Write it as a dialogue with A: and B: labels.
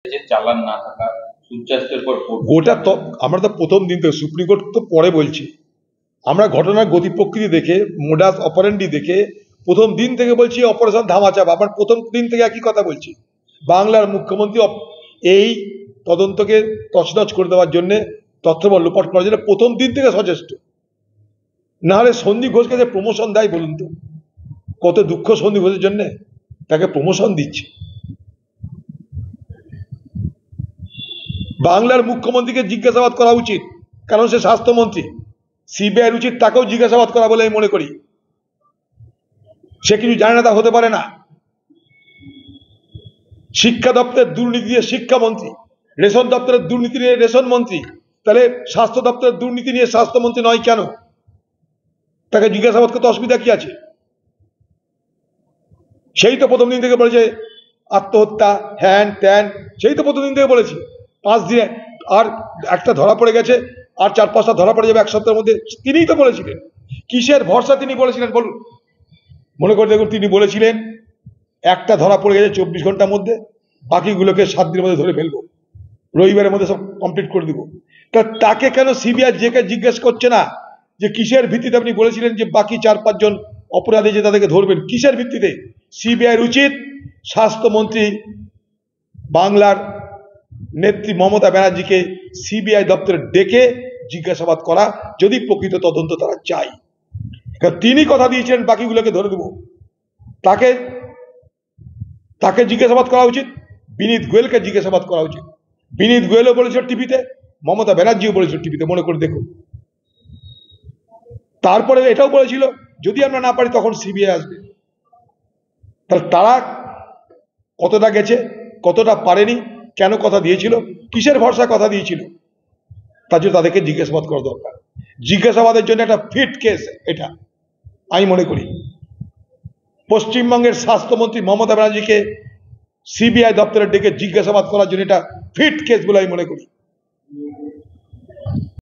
A: যে চালান না থাকা, সূর্যাস্তের পর
B: গোটা তো আমরা তো প্রথম দিন থেকে, সুপ্রিম কোর্ট তো পরে বলছি, আমরা ঘটনার গতি প্রকৃতি দেখে, মোডাস অপারেন্ডি দেখে প্রথম দিন থেকে বলছি অপারেশন ধামাচাপ। আবার প্রথম দিন থেকে একই কথা বলছি, বাংলার মুখ্যমন্ত্রী এই তদন্তকে তছনছ করে দেওয়ার জন্য, তথ্যবল লোপাট করার জন্য প্রথম দিন থেকে সচেষ্ট। না হলে সন্দীপ ঘোষকে যে প্রমোশন দেয় বলুন তো, কত দুঃখ সন্দীপ ঘোষের জন্য, তাকে প্রমোশন দিচ্ছে। বাংলার মুখ্যমন্ত্রীকে জিজ্ঞাসাবাদ করা উচিত, কারণ সে স্বাস্থ্যমন্ত্রী। সিবিআই উচিত তাকেও জিজ্ঞাসাবাদ করা বলে আমি মনে করি। সে কিছু জানে না তা হতে পারে না। শিক্ষা দপ্তরের দুর্নীতি দিয়ে শিক্ষামন্ত্রী, রেশন দপ্তরের দুর্নীতি নিয়ে রেশন মন্ত্রী, তাহলে স্বাস্থ্য দপ্তরের দুর্নীতি নিয়ে স্বাস্থ্যমন্ত্রী নয় কেন? তাকে জিজ্ঞাসাবাদ করতে অসুবিধা কি আছে? সেই তো প্রথম দিন থেকে বলেছে আত্মহত্যা হ্যান ত্যান, সেই তো প্রথম দিন থেকে বলেছি। 5 দিনে আর একটা ধরা পড়ে গেছে, আর 4-5টা ধরা পড়ে যাবে 1 সপ্তাহের মধ্যে। তিনিই তো বলেছিলেন। কিসের ভরসা তিনি বলেছিলেন বলুন? মনে করে দেখুন, তিনি বলেছিলেন একটা ধরা পড়ে গেছে 24 ঘন্টার মধ্যে, বাকিগুলোকে 7 দিনের মধ্যে ধরে ফেলবো, রবিবারের মধ্যে সব কমপ্লিট করে দিব। তা তাকে কেন সিবিআই জেকে জিজ্ঞেস করছে না যে কিসের ভিত্তিতে আপনি বলেছিলেন যে বাকি 4-5 জন অপরাধী যে তাদেরকে ধরবেন? কিসের ভিত্তিতে? সিবিআইয়ের উচিত স্বাস্থ্যমন্ত্রী বাংলার নেত্রী মমতা ব্যানার্জিকে সিবিআই দপ্তরে ডেকে জিজ্ঞাসাবাদ করা, যদি প্রকৃত তদন্ত তারা চায়। কারণ তিনি কথা দিয়েছিলেন বাকিগুলোকে ধরে দেব। তাকে জিজ্ঞাসাবাদ করা উচিত, বিনীত গোয়েলকে জিজ্ঞাসাবাদ করা উচিত। বিনীত গোয়েলও বলেছিল টিভিতে, মমতা ব্যানার্জিও বলেছিল টিভিতে, মনে করে দেখুন। তারপরে এটাও বলেছিল যদি আমরা না পারি তখন সিবিআই আসবে। তাহলে তারা কতটা গেছে, কতটা পারেনি, কেন কথা দিয়েছিল, কিসের ভরসায় কথা দিয়েছিল, তার জন্য তাদেরকে জিজ্ঞাসাবাদ করা দরকার। জিজ্ঞাসাবাদের জন্য একটা ফিট কেস এটা আমি মনে করি। পশ্চিমবঙ্গের স্বাস্থ্যমন্ত্রী মমতা ব্যানার্জিকে সিবিআই দপ্তরে ডেকে জিজ্ঞাসাবাদ করার জন্য এটা ফিট কেস বলে আমি মনে করি।